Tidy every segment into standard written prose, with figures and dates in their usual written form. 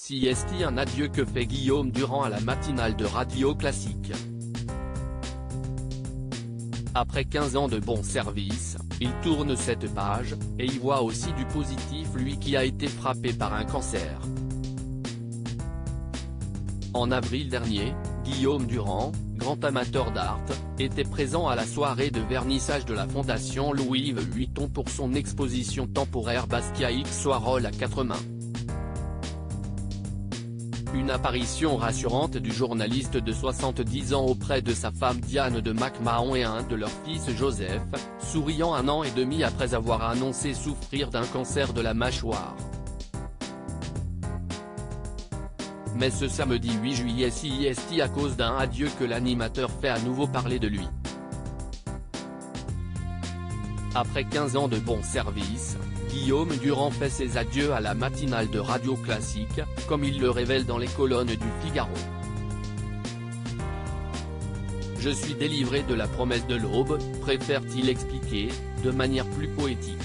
CIST, un adieu que fait Guillaume Durand à la matinale de Radio Classique. Après 15 ans de bon service, il tourne cette page, et y voit aussi du positif, lui qui a été frappé par un cancer. En avril dernier, Guillaume Durand, grand amateur d'art, était présent à la soirée de vernissage de la Fondation Louis Vuitton pour son exposition temporaire Basquiat X Warhol à 4 mains. Une apparition rassurante du journaliste de 70 ans auprès de sa femme Diane de McMahon et un de leurs fils Joseph, souriant 1 an et demi après avoir annoncé souffrir d'un cancer de la mâchoire. Mais ce samedi 8 juillet CIST à cause d'un adieu que l'animateur fait à nouveau parler de lui. Après 15 ans de bon service, Guillaume Durand fait ses adieux à la matinale de Radio Classique, comme il le révèle dans les colonnes du Figaro. Je suis délivré de la promesse de l'aube, préfère-t-il expliquer, de manière plus poétique.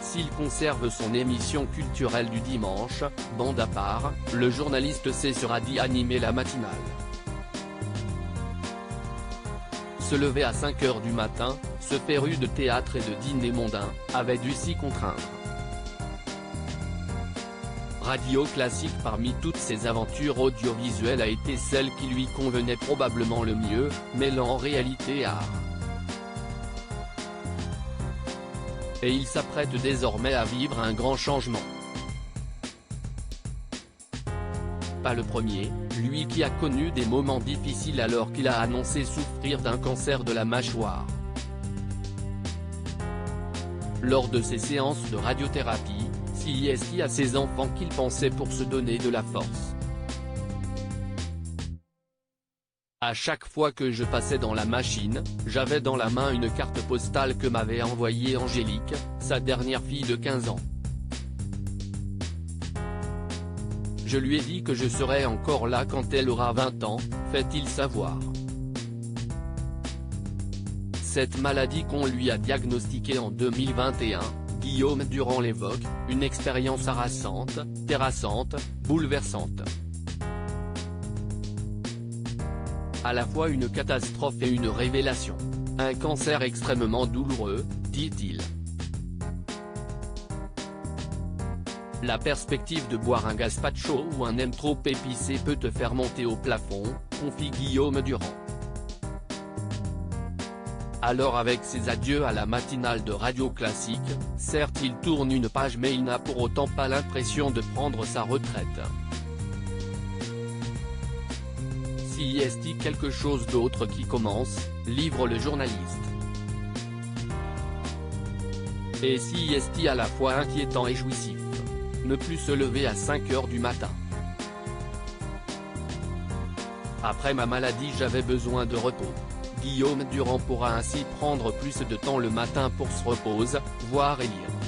S'il conserve son émission culturelle du dimanche, bande à part, le journaliste cessera d'y animer la matinale. Se lever à 5 h du matin, ce féru de théâtre et de dîner mondain, avait dû s'y contraindre. Radio Classique parmi toutes ses aventures audiovisuelles a été celle qui lui convenait probablement le mieux, mêlant en réalité art. Et il s'apprête désormais à vivre un grand changement. Pas le premier, lui qui a connu des moments difficiles alors qu'il a annoncé souffrir d'un cancer de la mâchoire. Lors de ses séances de radiothérapie, CIST à ses enfants qu'il pensait pour se donner de la force. À chaque fois que je passais dans la machine, j'avais dans la main une carte postale que m'avait envoyée Angélique, sa dernière fille de 15 ans. Je lui ai dit que je serais encore là quand elle aura 20 ans, fait-il savoir. Cette maladie qu'on lui a diagnostiquée en 2021, Guillaume Durand l'évoque, une expérience harassante, terrassante, bouleversante. À la fois une catastrophe et une révélation. Un cancer extrêmement douloureux, dit-il. La perspective de boire un gazpacho ou un nem trop épicé peut te faire monter au plafond, confie Guillaume Durand. Alors avec ses adieux à la matinale de Radio Classique, certes il tourne une page mais il n'a pour autant pas l'impression de prendre sa retraite. CIST quelque chose d'autre qui commence, livre le journaliste. Et CIST à la fois inquiétant et jouissif. Ne plus se lever à 5 h du matin. Après ma maladie j'avais besoin de repos. Guillaume Durand pourra ainsi prendre plus de temps le matin pour se reposer, voir et lire.